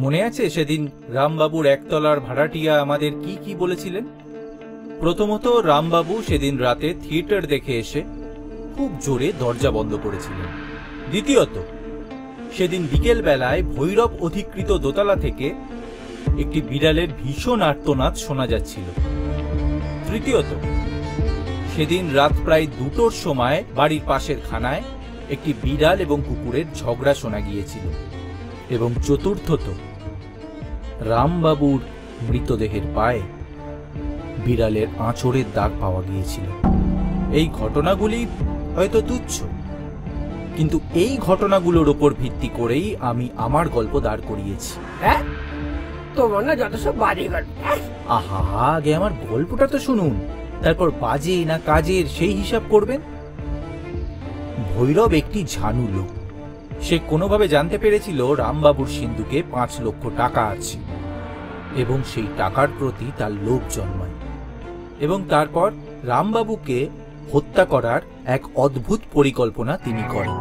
মনে আছে সেদিন রামবাবুর একতলার ভাড়াটিয়া আমাদের কি কি বলেছিলেন? প্রথমত, রামবাবু সেদিন রাতে থিয়েটার দেখে এসে খুব জোরে দরজা বন্ধ করেছিলেন। দ্বিতীয়ত, সেদিন বিকেল বেলায় ভৈরব অধিকৃত দোতলা থেকে একটি বিড়ালের ভীষণ আর্তনাদ শোনা যাচ্ছিল। তৃতীয়ত, সেদিন রাত প্রায় 2টোর সময় বাড়ির পাশের খানায় একটি বিড়াল এবং কুকুরের ঝগড়া শোনা গিয়েছিল। এবং চতুর্থত, রামবাবুর মৃতদেহের পায়ে বিড়ালের আঁচড়ের দাগ পাওয়া গিয়েছিল। এই ঘটনাগুলি হয়তো তুচ্ছ, কিন্তু এই ঘটনাগুলোর উপর ভিত্তি করেই আমি আমার গল্প দাঁড় করিয়েছি। তোমার না যত সব বাজে গল্প। আহা, আগে আমার গল্পটা তো শুনুন, তারপর বাজে না কাজের সেই হিসাব করবেন। ভৈরব একটি ঝানু লোক। সে কোনোভাবে জানতে পেরেছিল রামবাবুর সিন্ধুকে 5 লক্ষ টাকা আছে এবং সেই টাকার প্রতি তার লোভ জন্মায়, এবং তারপর রামবাবুকে হত্যা করার এক অদ্ভুত পরিকল্পনা তিনি করেন।